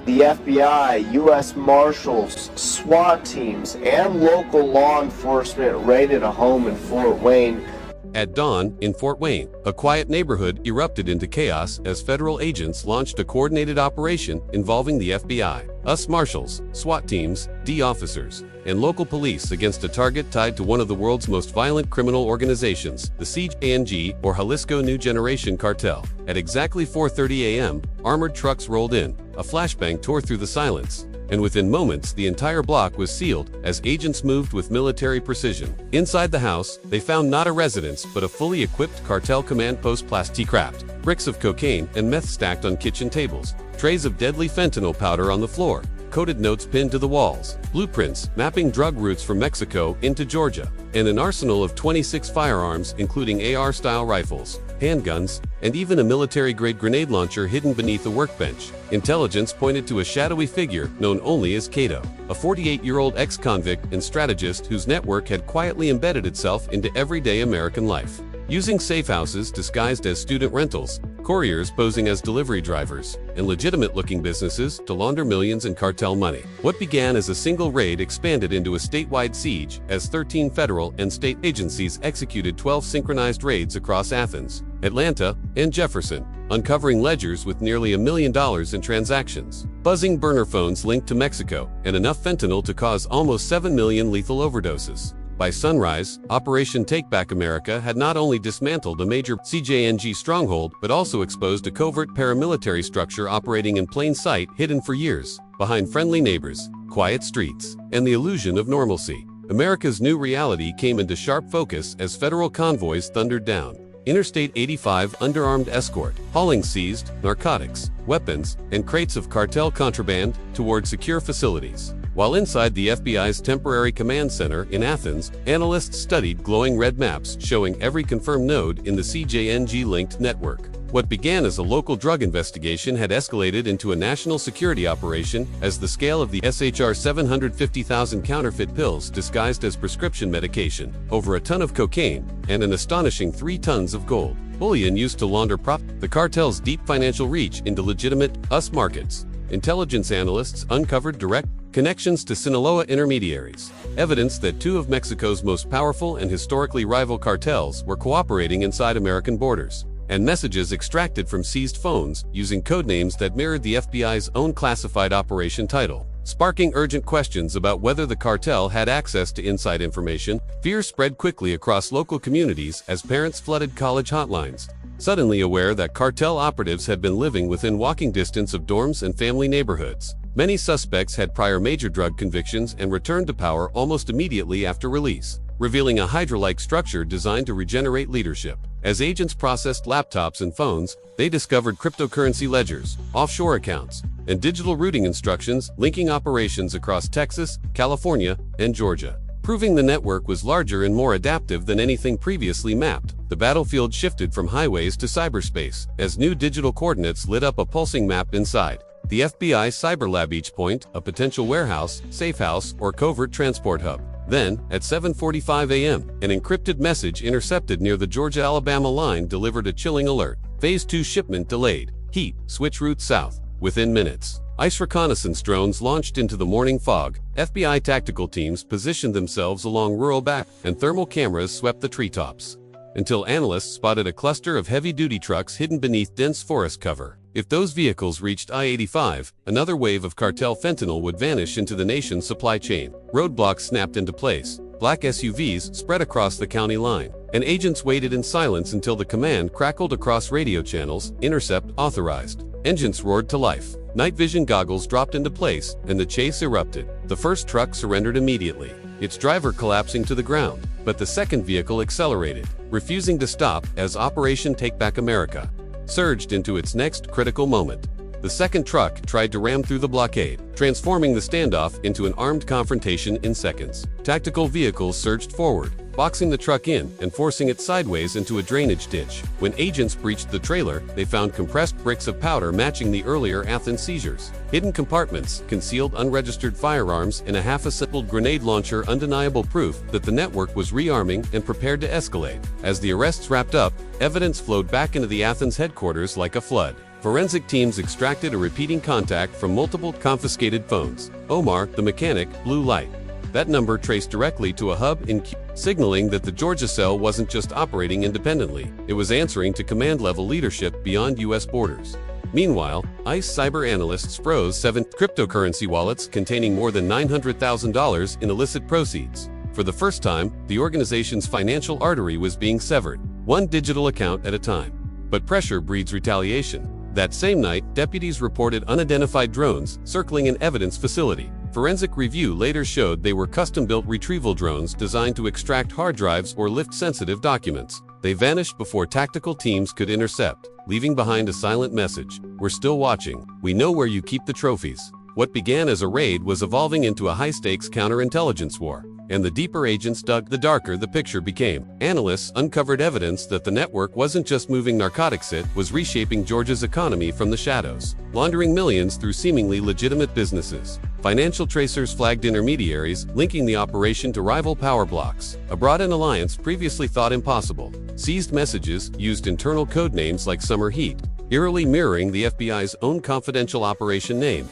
The FBI, U.S. Marshals, SWAT teams, and local law enforcement raided a home in Fort Wayne. At dawn, in Fort Wayne, a quiet neighborhood erupted into chaos as federal agents launched a coordinated operation involving the FBI, U.S. Marshals, SWAT teams, D officers, and local police against a target tied to one of the world's most violent criminal organizations, the Seizure or Jalisco New Generation Cartel. At exactly 4:30 a.m., armored trucks rolled in, a flashbang tore through the silence, and within moments the entire block was sealed as agents moved with military precision. Inside the house, they found not a residence but a fully equipped cartel command post, plastic-wrapped, bricks of cocaine and meth stacked on kitchen tables, trays of deadly fentanyl powder on the floor, coded notes pinned to the walls, blueprints mapping drug routes from Mexico into Georgia, and an arsenal of 26 firearms including AR-style rifles, handguns, and even a military-grade grenade launcher hidden beneath a workbench. Intelligence pointed to a shadowy figure known only as Cato, a 48-year-old ex-convict and strategist whose network had quietly embedded itself into everyday American life. Using safe houses disguised as student rentals, couriers posing as delivery drivers, and legitimate-looking businesses to launder millions in cartel money. What began as a single raid expanded into a statewide siege as 13 federal and state agencies executed 12 synchronized raids across Athens, Atlanta, and Jefferson, uncovering ledgers with nearly $1 million in transactions, buzzing burner phones linked to Mexico, and enough fentanyl to cause almost 7 million lethal overdoses. By sunrise, Operation Take Back America had not only dismantled a major CJNG stronghold but also exposed a covert paramilitary structure operating in plain sight, hidden for years behind friendly neighbors, quiet streets, and the illusion of normalcy. America's new reality came into sharp focus as federal convoys thundered down Interstate 85 underarmed escort, hauling seized narcotics, weapons, and crates of cartel contraband toward secure facilities. While inside the FBI's temporary command center in Athens, analysts studied glowing red maps showing every confirmed node in the CJNG-linked network. What began as a local drug investigation had escalated into a national security operation as the scale of the SHR 750,000 counterfeit pills disguised as prescription medication, over a ton of cocaine, and an astonishing 3 tons of gold bullion used to launder the cartel's deep financial reach into legitimate US markets. Intelligence analysts uncovered direct connections to Sinaloa intermediaries, evidence that 2 of Mexico's most powerful and historically rival cartels were cooperating inside American borders, and messages extracted from seized phones using codenames that mirrored the FBI's own classified operation title. Sparking urgent questions about whether the cartel had access to inside information, fear spread quickly across local communities as parents flooded college hotlines, suddenly aware that cartel operatives had been living within walking distance of dorms and family neighborhoods. Many suspects had prior major drug convictions and returned to power almost immediately after release, revealing a Hydra-like structure designed to regenerate leadership. As agents processed laptops and phones, they discovered cryptocurrency ledgers, offshore accounts, and digital routing instructions linking operations across Texas, California, and Georgia. Proving the network was larger and more adaptive than anything previously mapped, the battlefield shifted from highways to cyberspace as new digital coordinates lit up a pulsing map inside the FBI Cyber Lab, each point a potential warehouse, safe house, or covert transport hub. Then, at 7:45 a.m., an encrypted message intercepted near the Georgia-Alabama line delivered a chilling alert. Phase 2 shipment delayed. Heat, switch route south. Within minutes, ICE reconnaissance drones launched into the morning fog. FBI tactical teams positioned themselves along rural back, and thermal cameras swept the treetops, until analysts spotted a cluster of heavy-duty trucks hidden beneath dense forest cover. If those vehicles reached I-85, another wave of cartel fentanyl would vanish into the nation's supply chain. Roadblocks snapped into place, black SUVs spread across the county line, and agents waited in silence until the command crackled across radio channels, intercept authorized. Engines roared to life, night vision goggles dropped into place, and the chase erupted. The first truck surrendered immediately, its driver collapsing to the ground, but the second vehicle accelerated, refusing to stop as Operation Take Back America surged into its next critical moment. The second truck tried to ram through the blockade, transforming the standoff into an armed confrontation in seconds. Tactical vehicles surged forward, boxing the truck in and forcing it sideways into a drainage ditch. When agents breached the trailer, they found compressed bricks of powder matching the earlier Athens seizures, hidden compartments, concealed unregistered firearms, and a half-assembled grenade launcher, undeniable proof that the network was rearming and prepared to escalate. As the arrests wrapped up, evidence flowed back into the Athens headquarters like a flood. Forensic teams extracted a repeating contact from multiple confiscated phones. Omar, the mechanic, blue light. That number traced directly to a hub in Q, signaling that the Georgia cell wasn't just operating independently, it was answering to command-level leadership beyond U.S. borders. Meanwhile, ICE cyber analysts froze 7 cryptocurrency wallets containing more than $900,000 in illicit proceeds. For the first time, the organization's financial artery was being severed, one digital account at a time. But pressure breeds retaliation. That same night, deputies reported unidentified drones circling an evidence facility. Forensic review later showed they were custom-built retrieval drones designed to extract hard drives or lift sensitive documents. They vanished before tactical teams could intercept, leaving behind a silent message: "We're still watching. We know where you keep the trophies." What began as a raid was evolving into a high-stakes counterintelligence war. And the deeper agents dug, the darker the picture became. Analysts uncovered evidence that the network wasn't just moving narcotics, it was reshaping Georgia's economy from the shadows, laundering millions through seemingly legitimate businesses. Financial tracers flagged intermediaries, linking the operation to rival power blocks, a broad alliance previously thought impossible. Seized messages used internal code names like Summer Heat, eerily mirroring the FBI's own confidential operation name,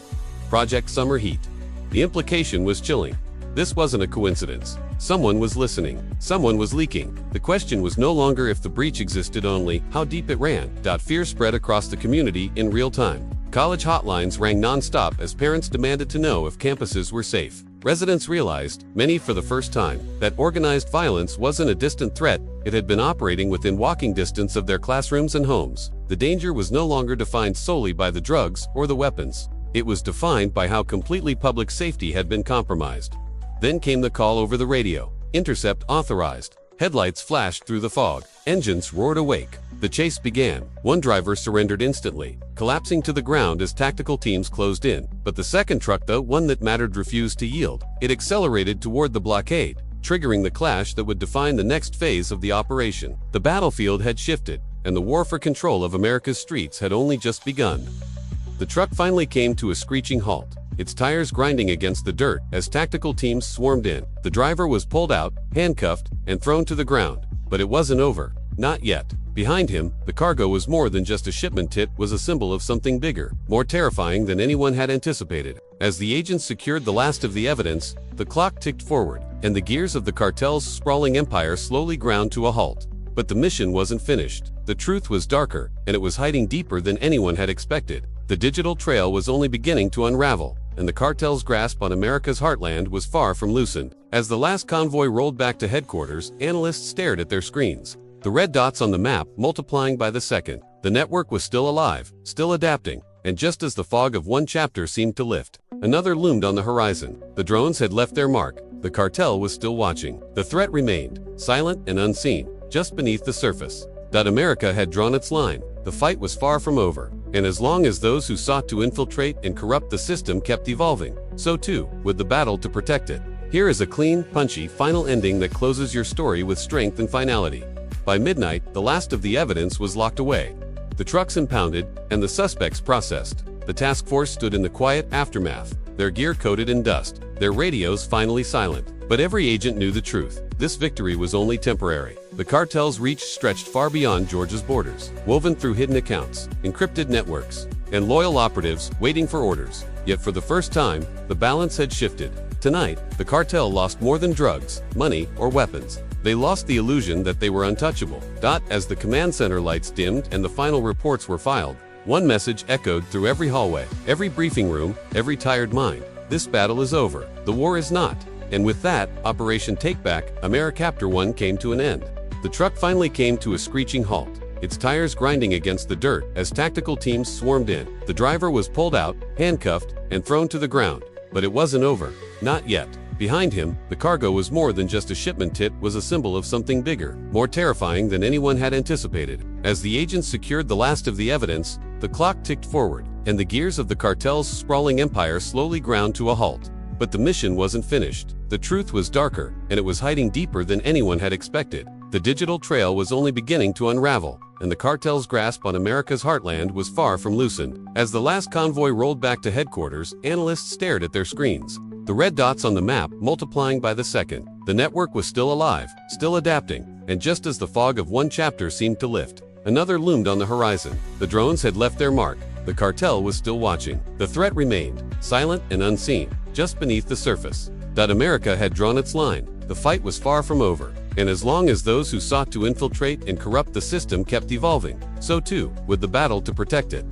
Project Summer Heat. The implication was chilling. This wasn't a coincidence. Someone was listening. Someone was leaking. The question was no longer if the breach existed, only how deep it ran. Fear spread across the community in real time. College hotlines rang non-stop as parents demanded to know if campuses were safe. Residents realized, many for the first time, that organized violence wasn't a distant threat, it had been operating within walking distance of their classrooms and homes. The danger was no longer defined solely by the drugs or the weapons. It was defined by how completely public safety had been compromised. Then came the call over the radio. Intercept authorized. Headlights flashed through the fog. Engines roared awake. The chase began. One driver surrendered instantly, collapsing to the ground as tactical teams closed in. But the second truck, the one that mattered, refused to yield. It accelerated toward the blockade, triggering the clash that would define the next phase of the operation. The battlefield had shifted, and the war for control of America's streets had only just begun. The truck finally came to a screeching halt, its tires grinding against the dirt as tactical teams swarmed in. The driver was pulled out, handcuffed, and thrown to the ground. But it wasn't over. Not yet. Behind him, the cargo was more than just a shipment. It was a symbol of something bigger, more terrifying than anyone had anticipated. As the agents secured the last of the evidence, the clock ticked forward, and the gears of the cartel's sprawling empire slowly ground to a halt. But the mission wasn't finished. The truth was darker, and it was hiding deeper than anyone had expected. The digital trail was only beginning to unravel, and the cartel's grasp on America's heartland was far from loosened. As the last convoy rolled back to headquarters, analysts stared at their screens, the red dots on the map multiplying by the second. The network was still alive, still adapting, and just as the fog of one chapter seemed to lift, another loomed on the horizon. The drones had left their mark. The cartel was still watching. The threat remained, silent and unseen, just beneath the surface. America had drawn its line. The fight was far from over, and as long as those who sought to infiltrate and corrupt the system kept evolving, so too would the battle to protect it. Here is a clean, punchy, final ending that closes your story with strength and finality. By midnight, the last of the evidence was locked away, the trucks impounded, and the suspects processed. The task force stood in the quiet aftermath, their gear coated in dust, their radios finally silent. But every agent knew the truth. This victory was only temporary. The cartel's reach stretched far beyond Georgia's borders, woven through hidden accounts, encrypted networks, and loyal operatives waiting for orders. Yet for the first time, the balance had shifted. Tonight, the cartel lost more than drugs, money, or weapons. They lost the illusion that they were untouchable. As the command center lights dimmed and the final reports were filed, one message echoed through every hallway, every briefing room, every tired mind. This battle is over. The war is not. And with that, Operation Takeback, AmeriCaptor 1 came to an end. The truck finally came to a screeching halt, its tires grinding against the dirt as tactical teams swarmed in. The driver was pulled out, handcuffed, and thrown to the ground. But it wasn't over. Not yet. Behind him, the cargo was more than just a shipment. It was a symbol of something bigger, more terrifying than anyone had anticipated. As the agents secured the last of the evidence, the clock ticked forward, and the gears of the cartel's sprawling empire slowly ground to a halt. But the mission wasn't finished. The truth was darker, and it was hiding deeper than anyone had expected. The digital trail was only beginning to unravel, and the cartel's grasp on America's heartland was far from loosened. As the last convoy rolled back to headquarters, analysts stared at their screens, the red dots on the map multiplying by the second. The network was still alive, still adapting, and just as the fog of one chapter seemed to lift, Another loomed on the horizon. The drones had left their mark. The cartel was still watching. The threat remained, silent and unseen, just beneath the surface. America had drawn its line. The fight was far from over. And as long as those who sought to infiltrate and corrupt the system kept evolving, so too would the battle to protect it.